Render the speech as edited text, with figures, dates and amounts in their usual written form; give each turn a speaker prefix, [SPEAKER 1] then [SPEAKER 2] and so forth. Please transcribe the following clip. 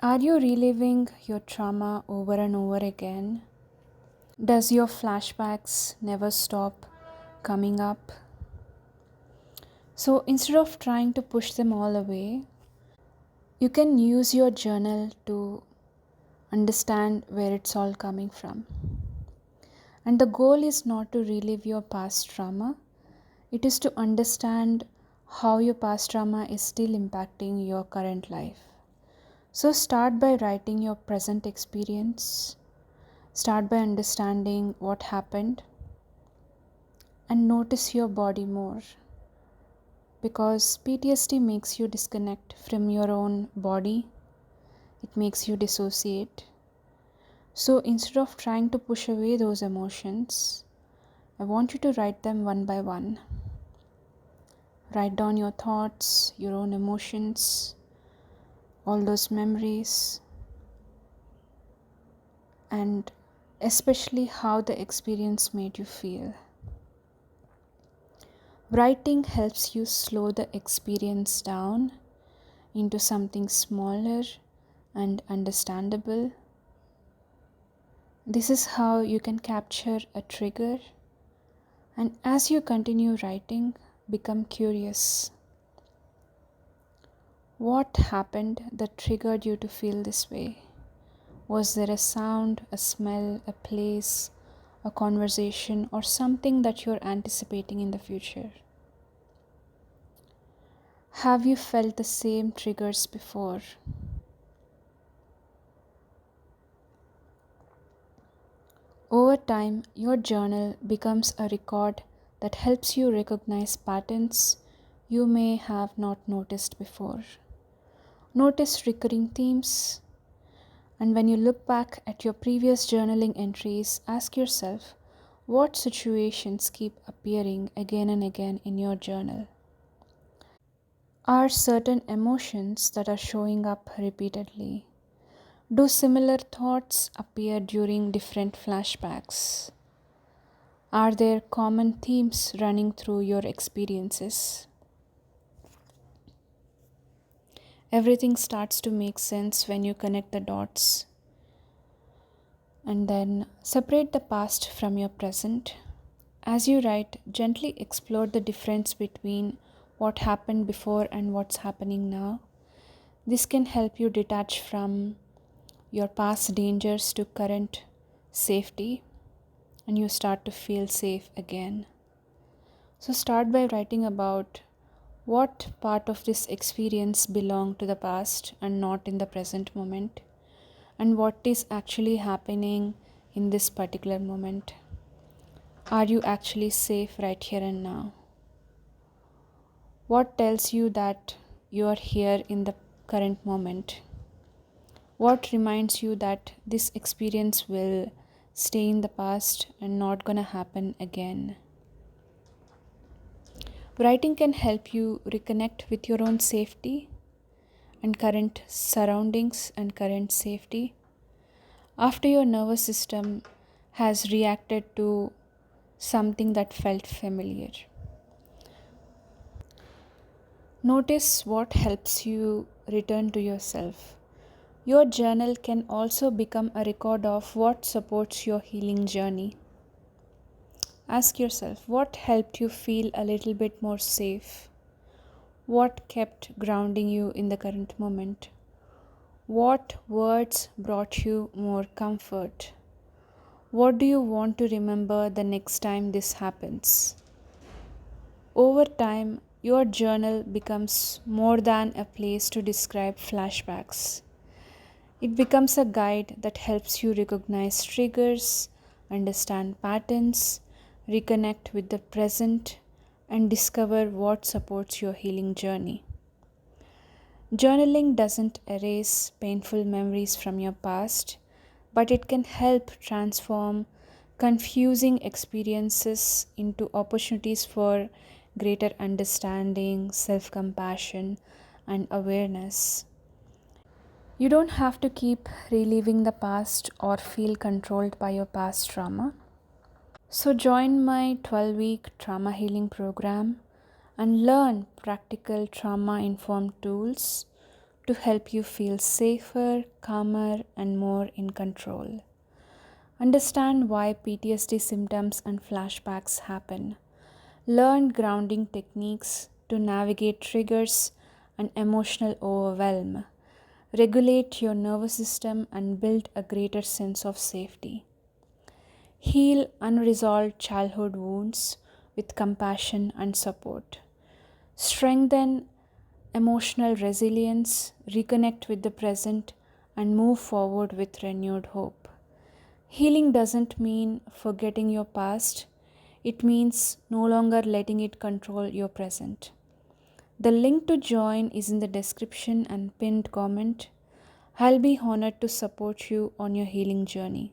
[SPEAKER 1] Are you reliving your trauma over and over again? Does your flashbacks never stop coming up? So instead of trying to push them all away, you can use your journal to understand where it's all coming from. And the goal is not to relive your past trauma, it is to understand how your past trauma is still impacting your current life. So start by writing your present experience. Start by understanding what happened and notice your body more, because PTSD makes you disconnect from your own body, it makes you dissociate. So instead of trying to push away those emotions, I want you to write them one by one. Write down your thoughts, your own emotions, all those memories, and especially how the experience made you feel. Writing helps you slow the experience down into something smaller and understandable. This is how you can capture a trigger, and as you continue writing, become curious. What happened that triggered you to feel this way? Was there a sound, a smell, a place, a conversation, or something that you're anticipating in the future? Have you felt the same triggers before? Over time, your journal becomes a record that helps you recognize patterns you may have not noticed before. Notice recurring themes, and when you look back at your previous journaling entries, ask yourself what situations keep appearing again and again in your journal. Are certain emotions that are showing up repeatedly? Do similar thoughts appear during different flashbacks? Are there common themes running through your experiences? Everything starts to make sense when you connect the dots. And then separate the past from your present. As you write, gently explore the difference between what happened before and what's happening now. This can help you detach from your past dangers to current safety, and you start to feel safe again. So start by writing about what part of this experience belonged to the past and not in the present moment, and what is actually happening in this particular moment. Are you actually safe right here and now? What tells you that you are here in the current moment? What reminds you that this experience will stay in the past and not gonna happen again? Writing can help you reconnect with your own safety and current surroundings and current safety after your nervous system has reacted to something that felt familiar. Notice what helps you return to yourself. Your journal can also become a record of what supports your healing journey. Ask yourself what helped you feel a little bit more safe? What kept grounding you in the current moment? What words brought you more comfort? What do you want to remember the next time this happens? Over time, your journal becomes more than a place to describe flashbacks. It becomes a guide that helps you recognize triggers, understand patterns, reconnect with the present, and discover what supports your healing journey. Journaling doesn't erase painful memories from your past, but it can help transform confusing experiences into opportunities for greater understanding, self compassion, and awareness. You don't have to keep reliving the past or feel controlled by your past trauma. So, join my 12-week trauma healing program and learn practical trauma informed tools to help you feel safer, calmer, and more in control. Understand why PTSD symptoms and flashbacks happen. Learn grounding techniques to navigate triggers and emotional overwhelm. Regulate your nervous system and build a greater sense of safety. Heal unresolved childhood wounds with compassion and support. Strengthen emotional resilience, reconnect with the present, and move forward with renewed hope. Healing doesn't mean forgetting your past, it means no longer letting it control your present. The link to join is in the description and pinned comment. I'll be honored to support you on your healing journey.